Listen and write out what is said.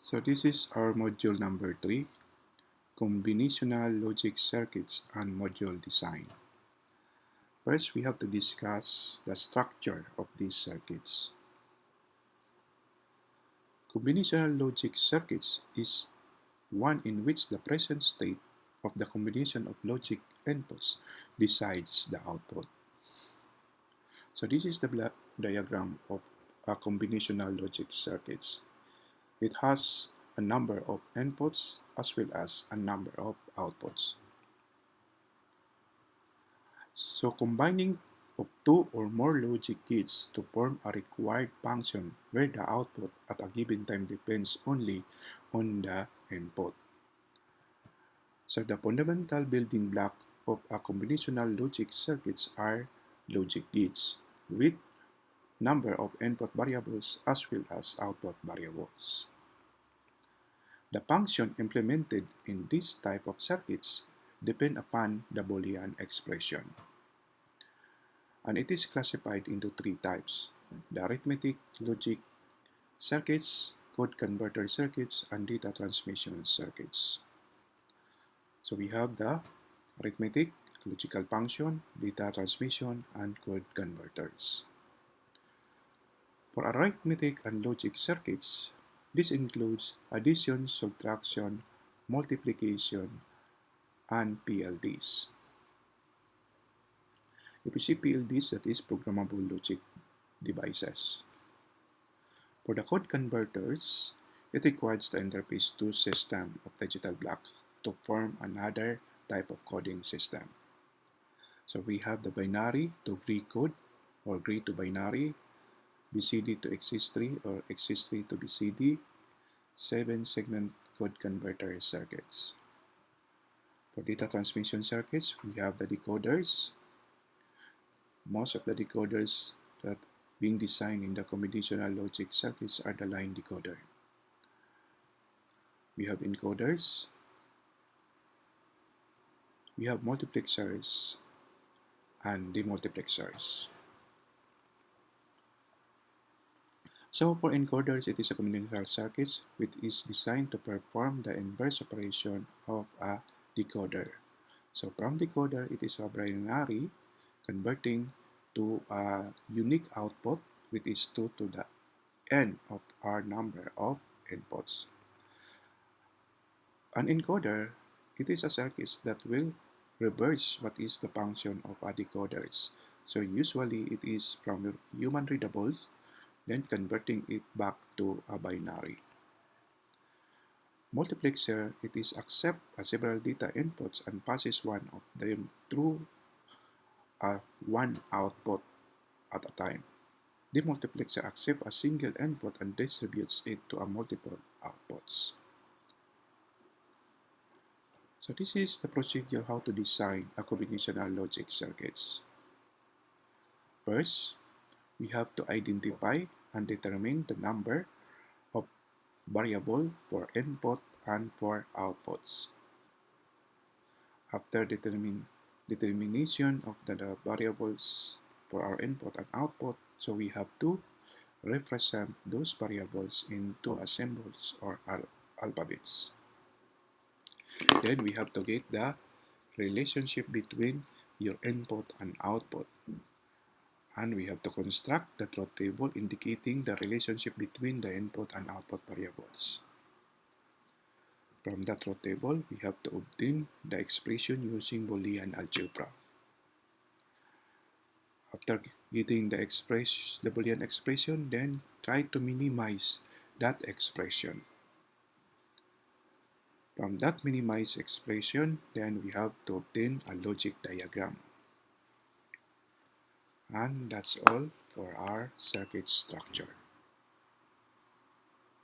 So this is our module number 3, Combinational Logic Circuits and Module Design. First, we have to discuss the structure of these circuits. Combinational logic circuits is one in which the present state of the combination of logic inputs decides the output. So this is the block diagram of a combinational logic circuits. It has a number of inputs as well as a number of outputs. So combining of two or more logic gates to form a required function where the output at a given time depends only on the input. So the fundamental building block of a combinational logic circuits are logic gates with number of input variables as well as output variables. The function implemented in this type of circuits depend upon the Boolean expression. And it is classified into three types: the arithmetic logic circuits, code converter circuits, and data transmission circuits. So we have the arithmetic, logical function, data transmission, and code converters. For arithmetic and logic circuits, this includes addition, subtraction, multiplication, and PLDs. If you see PLDs, that is programmable logic devices. For the code converters, it requires the interface to system of digital blocks to form another type of coding system. So we have the binary to Greek code or Greek to binary, BCD to x3 or x3 to BCD, 7-segment code converter circuits. For data transmission circuits, we have the decoders. Most of the decoders that being designed in the combinational logic circuits are the line decoder. We have encoders, we have multiplexers, and demultiplexers. So for encoders, it is a combinational circuit which is designed to perform the inverse operation of a decoder. So from decoder, it is a binary converting to a unique output which is 2 to the n of our number of inputs. An encoder, it is a circuit that will reverse what is the function of a decoders. So usually it is from human readables, then converting it back to a binary. Multiplexer, it is accept several data inputs and passes one of them through one output at a time. The multiplexer accepts a single input and distributes it to a multiple outputs. So this is the procedure how to design a combinational logic circuits. First, we have to identify and determine the number of variable for input and for outputs. After determination of the variables for our input and output, so we have to represent those variables into symbols or alphabets. Then we have to get the relationship between your input and output. And we have to construct the truth table indicating the relationship between the input and output variables. From that truth table, we have to obtain the expression using Boolean algebra. After getting the Boolean expression, then try to minimize that expression. From that minimized expression, then we have to obtain a logic diagram. And that's all for our circuit structure.